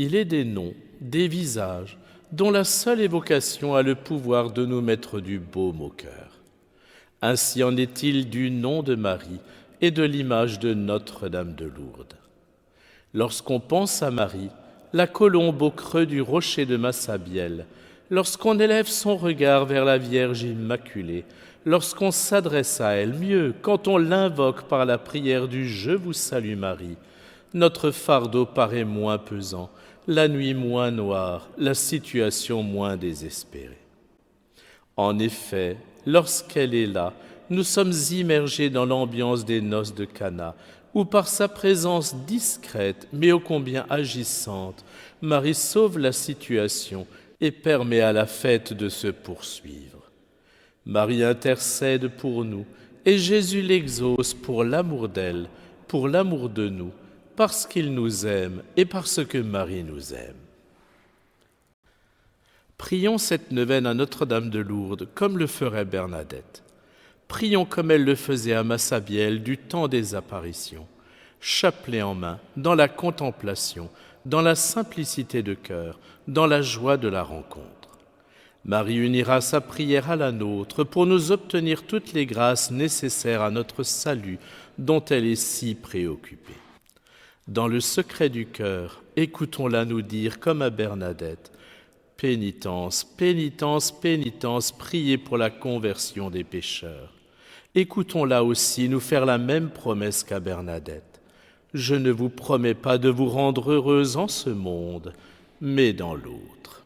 Il est des noms, des visages, dont la seule évocation a le pouvoir de nous mettre du baume au cœur. Ainsi en est-il du nom de Marie et de l'image de Notre-Dame de Lourdes. Lorsqu'on pense à Marie, la colombe au creux du rocher de Massabielle, lorsqu'on élève son regard vers la Vierge Immaculée, lorsqu'on s'adresse à elle, mieux, quand on l'invoque par la prière du « Je vous salue Marie », notre fardeau paraît moins pesant, la nuit moins noire, la situation moins désespérée. En effet, lorsqu'elle est là, nous sommes immergés dans l'ambiance des noces de Cana, où par sa présence discrète, mais ô combien agissante, Marie sauve la situation et permet à la fête de se poursuivre. Marie intercède pour nous, et Jésus l'exauce pour l'amour d'elle, pour l'amour de nous, parce qu'il nous aime et parce que Marie nous aime. Prions cette neuvaine à Notre-Dame de Lourdes comme le ferait Bernadette. Prions comme elle le faisait à Massabielle du temps des apparitions, chapelet en main, dans la contemplation, dans la simplicité de cœur, dans la joie de la rencontre. Marie unira sa prière à la nôtre pour nous obtenir toutes les grâces nécessaires à notre salut dont elle est si préoccupée. Dans le secret du cœur, écoutons-la nous dire comme à Bernadette: pénitence, pénitence, pénitence, priez pour la conversion des pécheurs. Écoutons-la aussi nous faire la même promesse qu'à Bernadette. Je ne vous promets pas de vous rendre heureuse en ce monde, mais dans l'autre.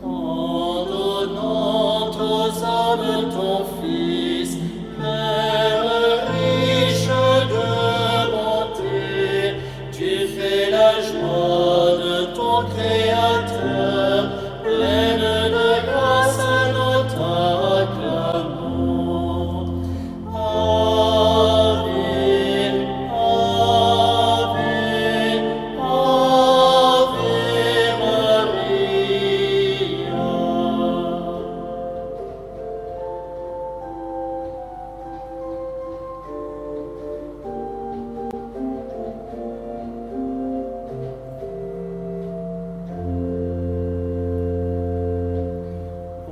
En donnant aux âmes ton Fils, Mère riche de bonté, tu fais la joie de ton Créateur, pleine de grâce, nous t'acclamons. Ave, Ave, Ave Maria.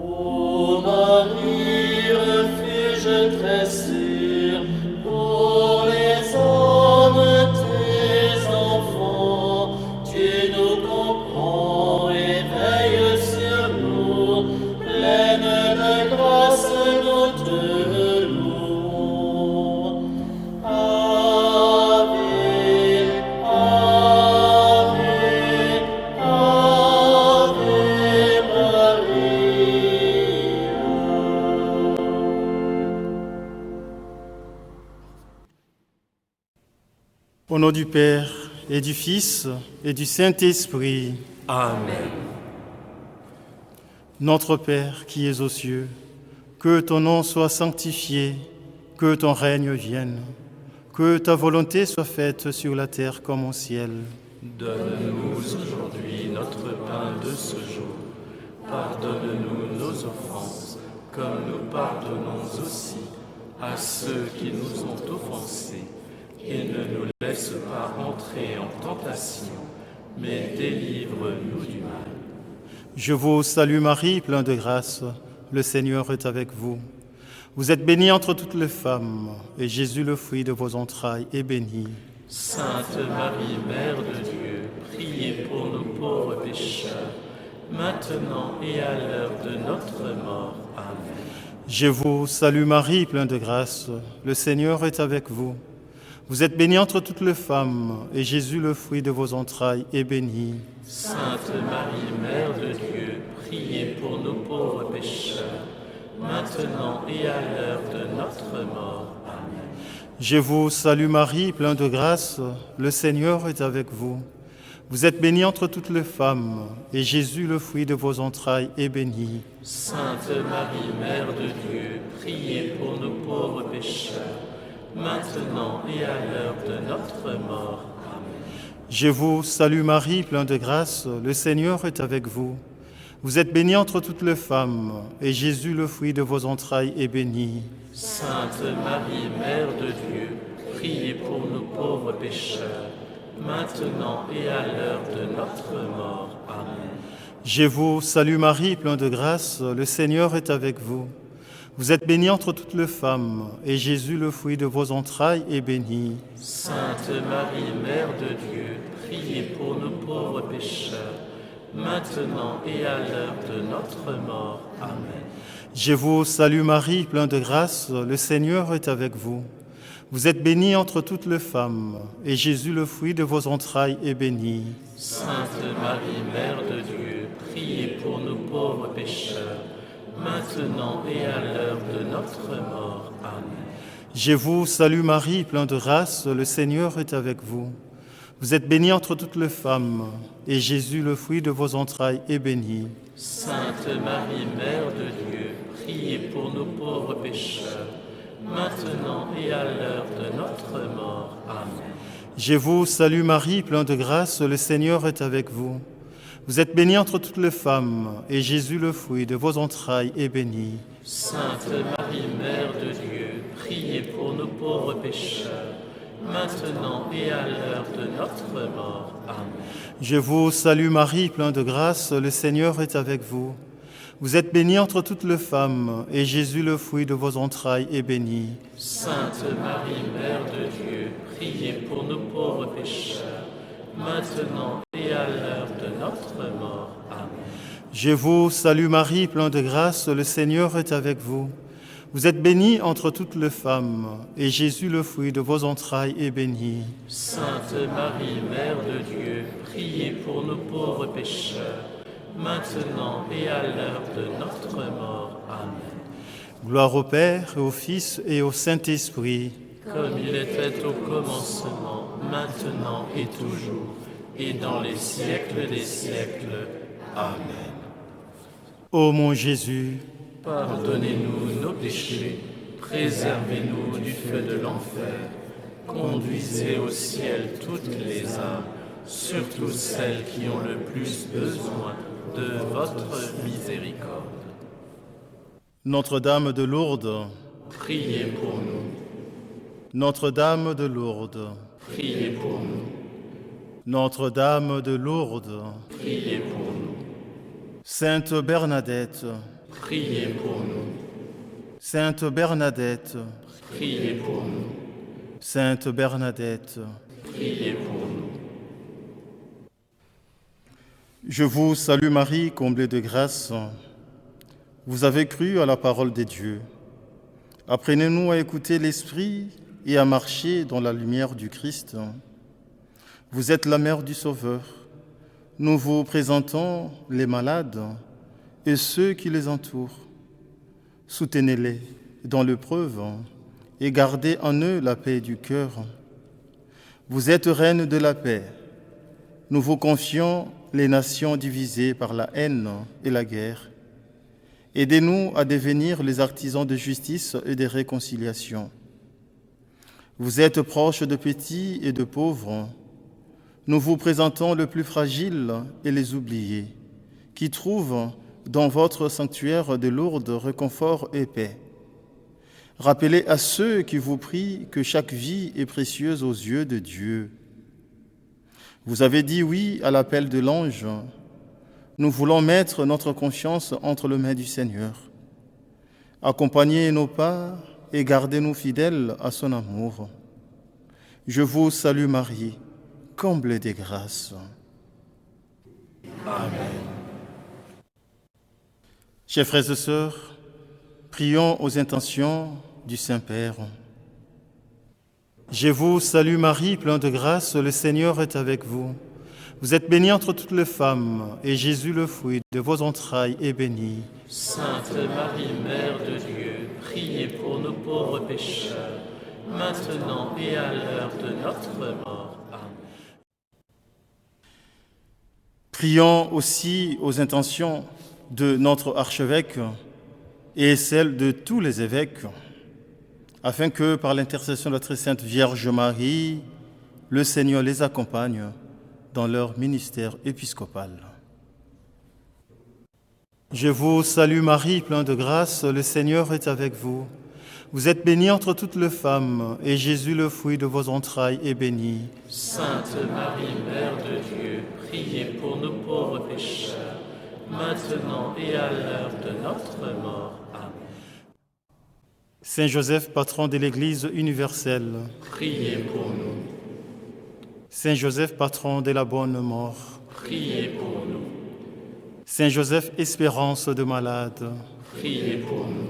Ô Marie, refuge très sûr pour les hommes, tes enfants, tu nous comprends et veilles sur nous, pleine de grâce, nous te louons. Ave, Ave, Ave Maria. Au nom du Père et du Fils et du Saint-Esprit, Amen. notre Père qui es aux cieux, que ton nom soit sanctifié, que ton règne vienne, que ta volonté soit faite sur la terre comme au ciel. Donne-nous aujourd'hui notre pain de ce jour. Pardonne-nous nos offenses, comme nous pardonnons aussi à ceux qui nous ont offensés. Et ne nous laisse pas entrer en tentation, mais délivre-nous du mal. Je vous salue Marie, pleine de grâce, le Seigneur est avec vous. Vous êtes bénie entre toutes les femmes, et Jésus, le fruit de vos entrailles, est béni. Sainte Marie, Mère de Dieu, priez pour nous pauvres pécheurs, maintenant et à l'heure de notre mort. Amen. Je vous salue Marie, pleine de grâce, le Seigneur est avec vous. Vous êtes bénie entre toutes les femmes, et Jésus, le fruit de vos entrailles, est béni. Sainte Marie, Mère de Dieu, priez pour nous pauvres pécheurs, maintenant et à l'heure de notre mort. Amen. Je vous salue Marie, pleine de grâce, le Seigneur est avec vous. Vous êtes bénie entre toutes les femmes, et Jésus, le fruit de vos entrailles, est béni. Sainte Marie, Mère de Dieu, priez pour nous pauvres pécheurs, maintenant et à l'heure de notre mort. Amen. Je vous salue Marie, pleine de grâce, le Seigneur est avec vous. Vous êtes bénie entre toutes les femmes, et Jésus, le fruit de vos entrailles, est béni. Sainte Marie, Mère de Dieu, priez pour nous pauvres pécheurs, maintenant et à l'heure de notre mort. Amen. Je vous salue Marie, pleine de grâce, le Seigneur est avec vous. Vous êtes bénie entre toutes les femmes, et Jésus, le fruit de vos entrailles, est béni. Sainte Marie, Mère de Dieu, priez pour nous pauvres pécheurs, maintenant et à l'heure de notre mort. Amen. Je vous salue Marie, pleine de grâce, le Seigneur est avec vous. Vous êtes bénie entre toutes les femmes, et Jésus, le fruit de vos entrailles, est béni. Sainte Marie, Mère de Dieu, priez pour nous pauvres pécheurs, maintenant et à l'heure de notre mort. Amen. Je vous salue Marie, pleine de grâce, le Seigneur est avec vous. Vous êtes bénie entre toutes les femmes, et Jésus, le fruit de vos entrailles, est béni. Sainte Marie, Mère de Dieu, priez pour nous pauvres pécheurs, maintenant et à l'heure de notre mort. Amen. Je vous salue Marie, pleine de grâce, le Seigneur est avec vous. Vous êtes bénie entre toutes les femmes, et Jésus, le fruit de vos entrailles, est béni. Sainte Marie, Mère de Dieu, priez pour nous pauvres pécheurs, maintenant et à l'heure de notre mort. Amen. Je vous salue Marie, pleine de grâce, le Seigneur est avec vous. Vous êtes bénie entre toutes les femmes, et Jésus, le fruit de vos entrailles, est béni. Sainte Marie, Mère de Dieu, priez pour nous pauvres pécheurs, maintenant et à l'heure de notre mort. Amen. Je vous salue Marie, pleine de grâce, le Seigneur est avec vous. Vous êtes bénie entre toutes les femmes, et Jésus, le fruit de vos entrailles, est béni. Sainte Marie, Mère de Dieu, priez pour nous pauvres pécheurs, maintenant et à l'heure de notre mort. Amen. Gloire au Père, et au Fils, et au Saint-Esprit. Comme il était au commencement, maintenant et toujours, et dans les siècles des siècles. Amen. Ô mon Jésus, pardonnez-nous nos péchés, préservez-nous du feu de l'enfer, conduisez au ciel toutes les âmes, surtout celles qui ont le plus besoin de votre miséricorde. Notre-Dame de Lourdes, Priez pour nous, Notre-Dame de Lourdes, priez pour nous, Notre-Dame de Lourdes, priez pour nous, Sainte Bernadette, priez pour nous, Sainte Bernadette, priez pour nous, Sainte Bernadette. priez pour nous. Je vous salue Marie, comblée de grâce. Vous avez cru à la parole de Dieu. Apprenez-nous à écouter l'Esprit et à marcher dans la lumière du Christ. Vous êtes la mère du Sauveur. Nous vous présentons les malades et ceux qui les entourent. Soutenez-les dans l'épreuve et gardez en eux la paix du cœur. Vous êtes reine de la paix. Nous vous confions les nations divisées par la haine et la guerre. Aidez-nous à devenir les artisans de justice et de réconciliation. Vous êtes proches de petits et de pauvres. Nous vous présentons le plus fragile et les oubliés, qui trouvent dans votre sanctuaire de Lourdes réconfort et paix. Rappelez à ceux qui vous prient que chaque vie est précieuse aux yeux de Dieu. Vous avez dit oui à l'appel de l'ange. Nous voulons mettre notre confiance entre les mains du Seigneur. Accompagnez nos pas et gardez-nous fidèles à son amour. Je vous salue Marie, comblée de grâce. Amen. Chers frères et sœurs, prions aux intentions du Saint-Père. Je vous salue Marie, pleine de grâce, le Seigneur est avec vous. Vous êtes bénie entre toutes les femmes, et Jésus, le fruit de vos entrailles, est béni. Sainte Marie, Mère de Dieu, priez pour nous pauvres pécheurs, maintenant et à l'heure de notre mort. Amen. Prions aussi aux intentions de notre archevêque et celles de tous les évêques, afin que, par l'intercession de la très sainte Vierge Marie, le Seigneur les accompagne dans leur ministère épiscopal. Je vous salue Marie, pleine de grâce, le Seigneur est avec vous. Vous êtes bénie entre toutes les femmes, et Jésus, le fruit de vos entrailles, est béni. Sainte Marie, Mère de Dieu, priez pour nous pauvres pécheurs, maintenant et à l'heure de notre mort. Amen. Saint Joseph, patron de l'Église universelle, Priez pour nous. Saint Joseph, patron de la bonne mort, Priez pour nous. Saint Joseph, espérance de malades, Priez pour nous.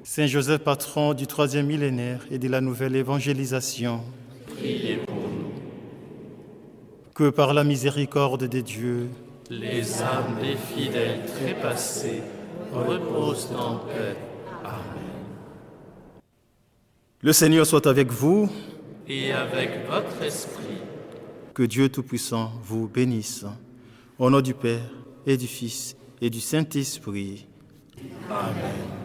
Saint Joseph, patron du 3e millénaire et de la nouvelle évangélisation, Priez pour nous. que par la miséricorde de Dieu, Les âmes des fidèles trépassés reposent en paix. Amen. le Seigneur soit avec vous, Et avec votre esprit, que Dieu Tout-Puissant vous bénisse. Au nom du Père et du Fils et du Saint-Esprit. Amen.